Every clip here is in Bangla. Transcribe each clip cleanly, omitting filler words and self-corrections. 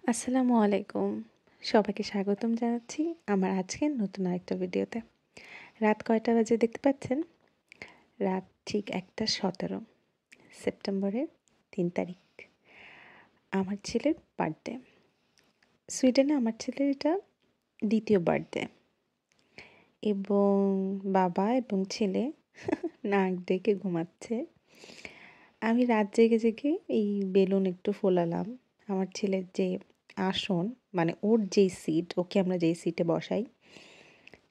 আসসালামু আলাইকুম। সবাইকে স্বাগতম জানাচ্ছি আমার আজকের নতুন আরেকটা ভিডিওতে। রাত কয়টা বাজে দেখতে পাচ্ছেন? রাত ঠিক 1:17 সেপ্টেম্বরের 3 তারিখ। আমার ছেলের বার্থডে। সুইডেনে আমার ছেলের এটা দ্বিতীয় বার্থডে এবং বাবা এবং ছেলে নাক ডেকে ঘুমাচ্ছে। আমি রাত জেগে জেগে এই বেলুন একটু ফোলালাম। আমার ছেলের যে আসন মানে ওর যেই সিট, ওকে আমরা যেই সিটে বসাই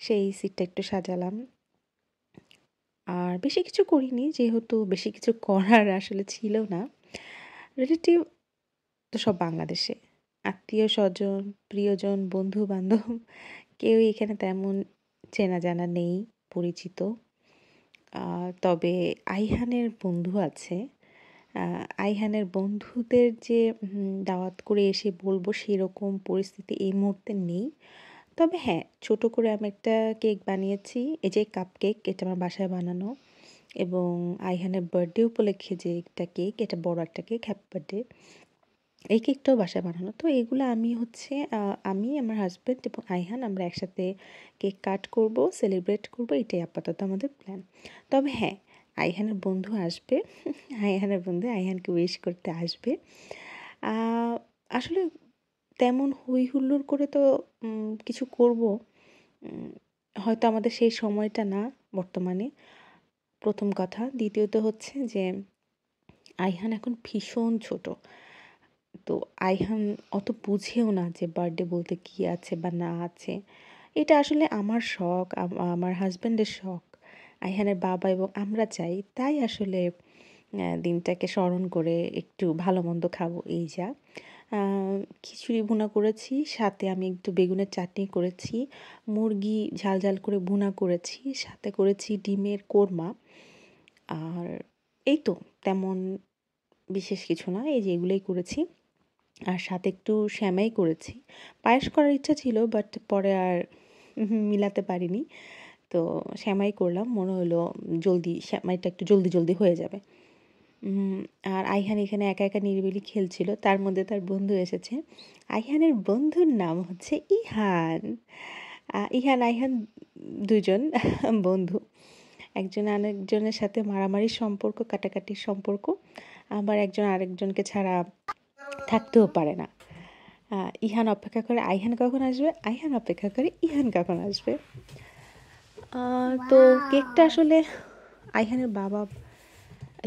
সেই সিটটা একটু সাজালাম। আর বেশি কিছু করিনি যেহেতু বেশি কিছু করার আসলে ছিল না। রিলেটিভ তো সব বাংলাদেশে। আত্মীয়-স্বজন, প্রিয়জন, বন্ধু-বান্ধব কেউই এখানে তেমন চেনা জানা নেই, পরিচিত। তবে আইহানের বন্ধু আছে। আইহানের বন্ধুদের যে দাওয়াত করে এসে বলবো সেরকম পরিস্থিতি এই মুহূর্তে নেই। তবে হ্যাঁ, ছোট করে আমি একটা কেক বানিয়েছি। এই যে কাপ কেক, এটা আমার বাসায় বানানো এবং আইহানের বার্থডে উপলক্ষে যে একটা কেক, এটা বড় একটা কেক, হ্যাপি বার্থডে। এই কেকটাও বাসায় বানানো। তো এগুলো আমি, আমার হাসব্যান্ড এবং আইহান আমরা একসাথে কেক কাট করব, সেলিব্রেট করব, এটাই আপাতত আমাদের প্ল্যান। তবে হ্যাঁ, আইহানের বন্ধু আসবে। আইহানের বন্ধু আইহানকে উইশ করতে আসবে। আ আসলে তেমন হই হুল্লোড় করে তো কিছু করব হয়তো আমাদের সেই সময়টা না বর্তমানে, প্রথম কথা। দ্বিতীয়ত হচ্ছে যে আইহান এখন ভীষণ ছোট। তো আইহান অত বুঝেও না যে বার্থডে বলতে কী আছে বা না আছে। এটা আসলে আমার শখ, আমার হাসব্যান্ডের শখ। আইহানের বাবা এবং আমরা চাই। তাই আসলে দিনটাকে স্মরণ করে একটু ভালো মন্দ খাবো এই যা। খিচুড়ি ভুনা করেছি, সাথে আমি একটু বেগুনের চাটনি করেছি, মুরগি ঝাল ঝাল করে ভুনা করেছি, সাথে করেছি ডিমের কোরমা। আর এই তো, তেমন বিশেষ কিছু না, এই যে এগুলোই করেছি। আর সাথে একটু সেমাই করেছি। পায়েস করার ইচ্ছা ছিল বাট পরে আর মিলাতে পারিনি। তো সেমাই করলাম, মনে হলো জলদি সেমাইটা একটু জলদি জলদি হয়ে যাবে। আর আইহান এখানে একা একা নিরিবিলি খেলছিল, তার মধ্যে তার বন্ধু এসেছে। আইহানের বন্ধুর নাম হচ্ছে ইহান। ইহান আইহান দুজন বন্ধু। একজন আরেকজনের সাথে মারামারির সম্পর্ক, কাটাকাটির সম্পর্ক, আবার একজন আরেকজনকে ছাড়া থাকতেও পারে না। ইহান অপেক্ষা করে আইহান কখন আসবে, আইহান অপেক্ষা করে ইহান কখন আসবে। তো কেকটা আসলে আইহানের বাবা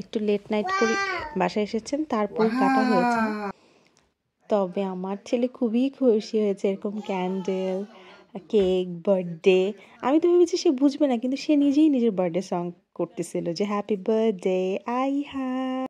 একটু লেট নাইট করে বাসায় এসেছেন, তারপরে কাটা হয়েছে। তবে আমার ছেলে খুবই খুশি হয়েছে, এরকম ক্যান্ডেল, কেক, বার্থডে। আমি তো ভেবেছি সে বুঝবে না, কিন্তু সে নিজেই নিজের বার্থডে সং করতেছিল যে হ্যাপি বার্থডে আইহান।